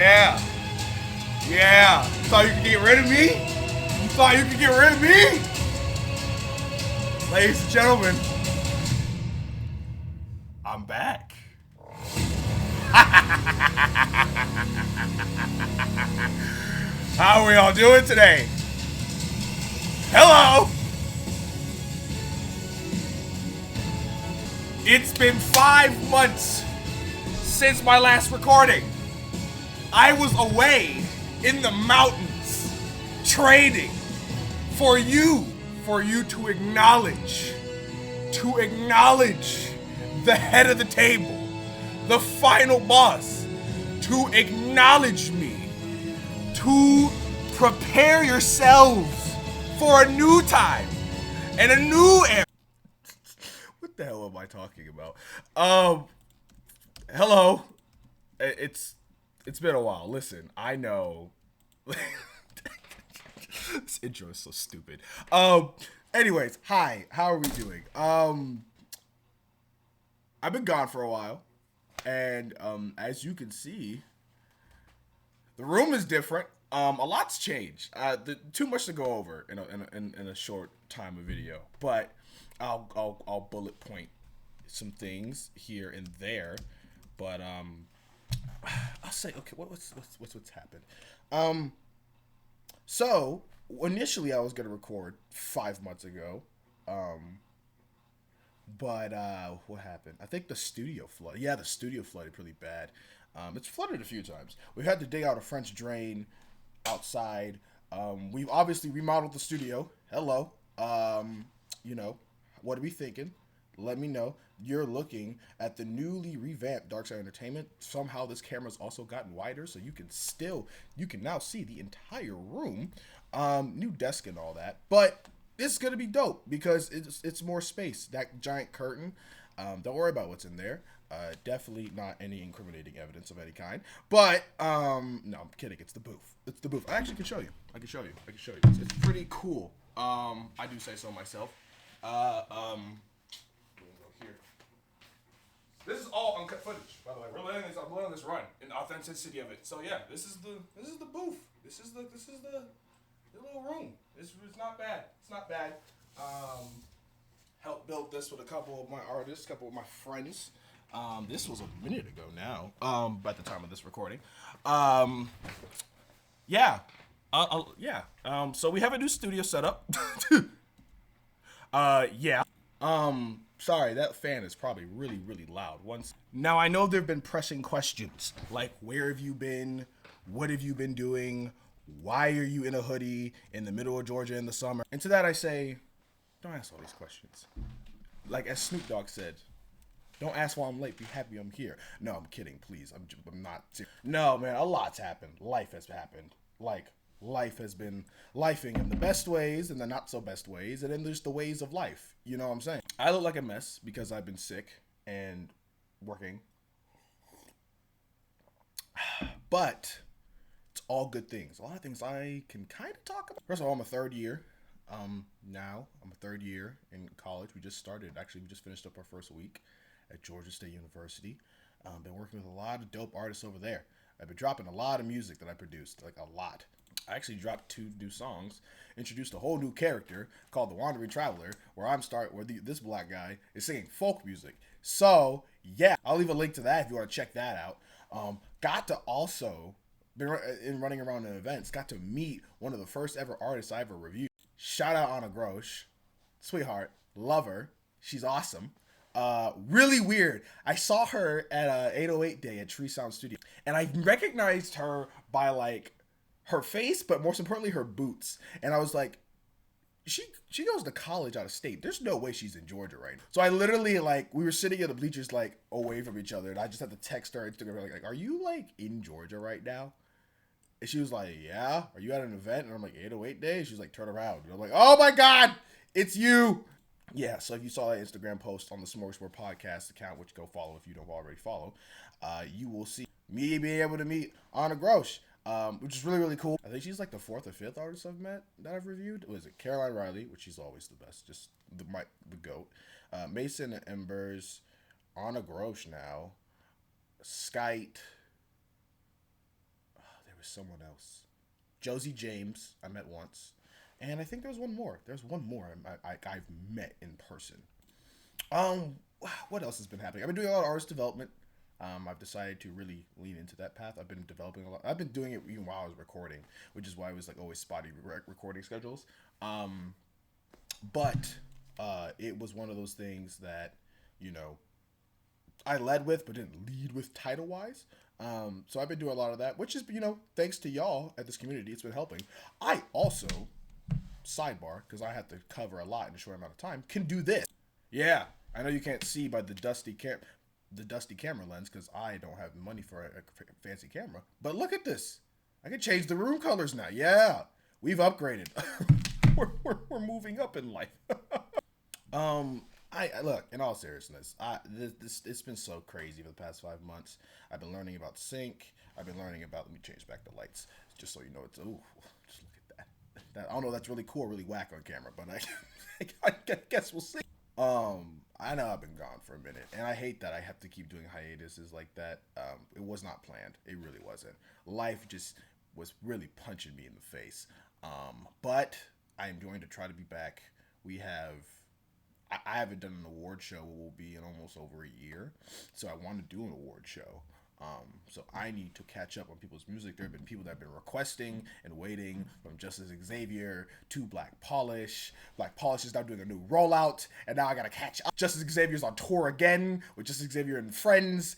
Yeah. Yeah. You thought you could get rid of me? You thought you could get rid of me? Ladies and gentlemen, I'm back. How are we all doing today? Hello! It's been 5 months since my last recording. I was away in the mountains trading for you to acknowledge the head of the table, the final boss, to acknowledge me, to prepare yourselves for a new time and a new era. What the hell am I talking about? Hello. It's been a while. Listen, I know. This intro is so stupid. Anyways, hi. How are we doing? I've been gone for a while, and as you can see, the room is different. A lot's changed. Too much to go over in a short time of video, but I'll bullet point some things here and there. But I'll say, okay, what's happened? So initially I was gonna record 5 months ago, but what happened? I think the studio flooded. Yeah, the studio flooded pretty bad. It's flooded a few times. We've had to dig out a French drain outside. We've obviously remodeled the studio. Hello. You know, what are we thinking? Let me know. You're looking at the newly revamped Darkside Entertainment. Somehow this camera's also gotten wider, so you can now see the entire room. New desk and all that. But it's gonna be dope because it's more space. That giant curtain. Don't worry about what's in there. Definitely not any incriminating evidence of any kind. But no, I'm kidding. It's the booth. It's the booth. I actually can show you. I can show you. It's pretty cool. I do say so myself. Here. This is all uncut footage, by the way. I'm letting this run in the authenticity of it. So yeah, this is the booth. This is the little room. It's not bad. It's not bad. Helped build this with a couple of my artists, a couple of my friends. This was a minute ago now. By the time of this recording. Yeah. Yeah. So we have a new studio set up. Yeah. Sorry, that fan is probably really, really loud. Now, I know there have been pressing questions, like, where have you been? What have you been doing? Why are you in a hoodie in the middle of Georgia in the summer? And to that I say, don't ask all these questions. Like, as Snoop Dogg said, don't ask why I'm late, be happy I'm here. No, I'm kidding, please. I'm not serious. No, man, a lot's happened. Life has happened. Like, life has been lifing in the best ways and the not so best ways, and then there's the ways of life. You know what I'm saying? I look like a mess because I've been sick and working. But it's all good things. A lot of things I can kind of talk about. First of all, I'm a third year. Now I'm a third year in college. We just started. Actually, we just finished up our first week at Georgia State University. Been working with a lot of dope artists over there. I've been dropping a lot of music that I produced, like a lot. I actually dropped 2 new songs, introduced a whole new character called the Wandering Traveler, where this black guy is singing folk music. So yeah, I'll leave a link to that if you want to check that out. Got to also in running around in events, got to meet one of the first ever artists I ever reviewed. Shout out Anna Grosh, sweetheart, love her, she's awesome. Really weird. I saw her at 808 Day at Tree Sound Studio, and I recognized her by like her face, but most importantly her boots. And I was like, she goes to college out of state. There's no way she's in Georgia right now. So I literally we were sitting in the bleachers like away from each other, and I just had to text her Instagram like, are you like in Georgia right now? And she was like, yeah. Are you at an event? And I'm like, 808 Day. She's like, turn around. And I'm like, oh my god, it's you. Yeah, so if you saw that Instagram post on the Smorgasbord Podcast account, which go follow if you don't already follow, you will see me being able to meet Anna Grosh, which is really, really cool. I think she's like the 4th or 5th artist I've met that I've reviewed. Was it Caroline Riley, which she's always the best, just the GOAT. Mason and Embers, Anna Grosh now, Skite. was someone else. Josie James, I met once. And I think there's one more. There's one more I've met in person. Um, what else has been happening? I've been doing a lot of artist development. I've decided to really lean into that path. I've been developing a lot. I've been doing it even while I was recording, which is why it was like always spotty recording schedules. Um, but it was one of those things that you know I led with, but didn't lead with title wise. So I've been doing a lot of that, which is thanks to y'all at this community, it's been helping. I also sidebar because I have to cover a lot in a short amount of time. Can do this. Yeah, I know you can't see by the dusty camera lens because I don't have money for a fancy camera. But look at this. I can change the room colors now. Yeah, we've upgraded. we're moving up in life. I look, in all seriousness, this it's been so crazy for the past 5 months. I've been learning about sync. I've been learning about. Let me change back the lights just so you know it's. Ooh, just look at that. I don't know. That's really cool, really whack on camera, but I guess we'll see. I know I've been gone for a minute, and I hate that I have to keep doing hiatuses like that. It was not planned. It really wasn't. Life just was really punching me in the face. But I am going to try to be back. We have I haven't done an award show. It will be in almost over a year, so I want to do an award show. So I need to catch up on people's music. There have been people that have been requesting and waiting, from Justice Xavier to Black Polish. Black Polish is now doing a new rollout, and now I gotta catch up. Justice Xavier's on tour again with Justice Xavier and Friends.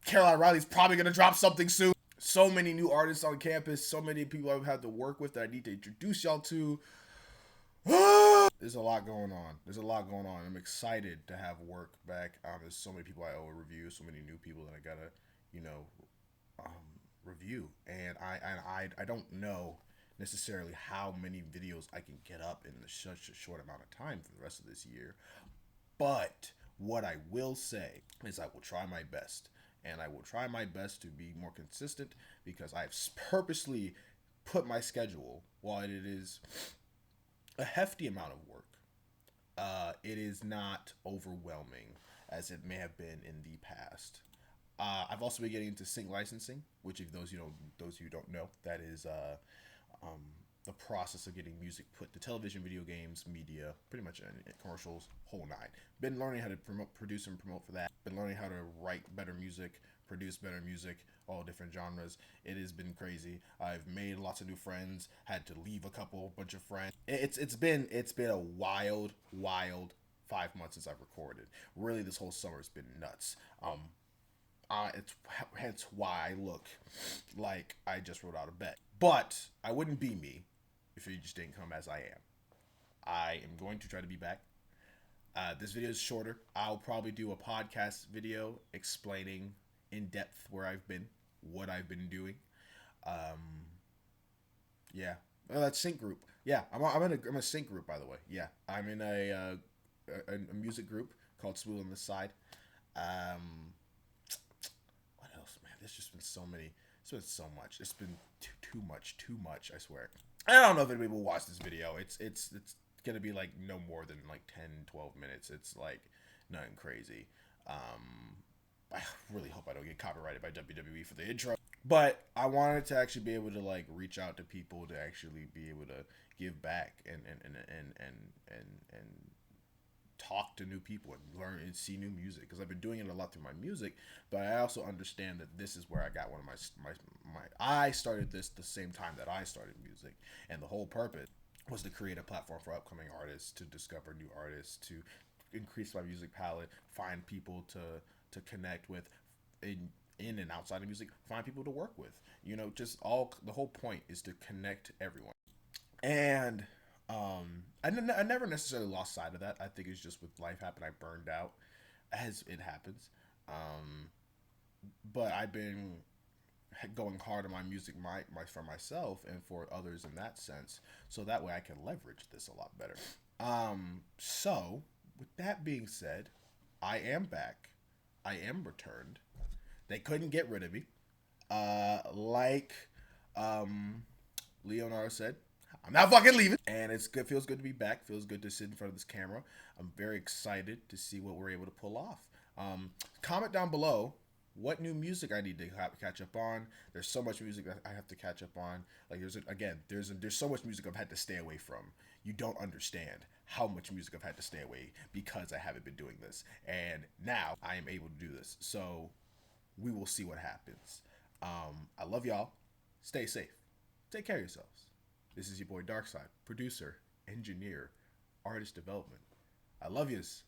Caroline Riley's probably gonna drop something soon. So many new artists on campus. So many people I've had to work with that I need to introduce y'all to. There's a lot going on. I'm excited to have work back. There's so many people I owe a review, so many new people that I gotta, you know, review. And I don't know necessarily how many videos I can get up in such a short amount of time for the rest of this year. But what I will say is I will try my best. And I will try my best to be more consistent because I've purposely put my schedule, while it is a hefty amount of work, it is not overwhelming as it may have been in the past. I've also been getting into sync licensing, which, if those of you who don't know, that is um, the process of getting music put to television, video games, media, pretty much commercials, whole nine. Been learning how to produce and promote for that. Been learning how to write better music, produce better music, all different genres. It has been crazy. I've made lots of new friends. Had to leave a bunch of friends. It's been a wild 5 months since I've recorded. Really, this whole summer has been nuts. It's hence why I look like I just rolled out of bed. But I wouldn't be me if you just didn't come as I am. I am going to try to be back. This video is shorter. I'll probably do a podcast video explaining in depth where I've been, what I've been doing. Yeah. Oh, that's sync group. Yeah, I'm in a sync group, by the way. Yeah, I'm in a music group called Spool on the Side. What else, man? There's just been so many. It's been so much. It's been too much. I swear. I don't know if anybody will watch this video. It's gonna be like no more than like 10, 12 minutes. It's like nothing crazy. I really hope I don't get copyrighted by WWE for the intro. But I wanted to actually be able to like reach out to people to actually be able to give back and talk to new people and learn and see new music, because I've been doing it a lot through my music, but I also understand that this is where I got one of my I started this the same time that I started music, and the whole purpose was to create a platform for upcoming artists to discover new artists, to increase my music palette, find people to connect with in and outside of music, find people to work with. Just the whole point is to connect everyone. And I never necessarily lost sight of that. I think it's just with life happened, I burned out, as it happens. But I've been going hard on my music, for myself and for others in that sense, so that way I can leverage this a lot better. So with that being said, I am back. I am returned. They couldn't get rid of me. Like Leonardo said, I'm not fucking leaving. And it's good. Feels good to be back. Feels good to sit in front of this camera. I'm very excited to see what we're able to pull off. Comment down below what new music I need to catch up on. There's so much music that I have to catch up on. Like there's so much music I've had to stay away from. You don't understand how much music I've had to stay away because I haven't been doing this, and now I am able to do this. So we will see what happens. I love y'all. Stay safe. Take care of yourselves. This is your boy Darkside, producer, engineer, artist development. I love yous.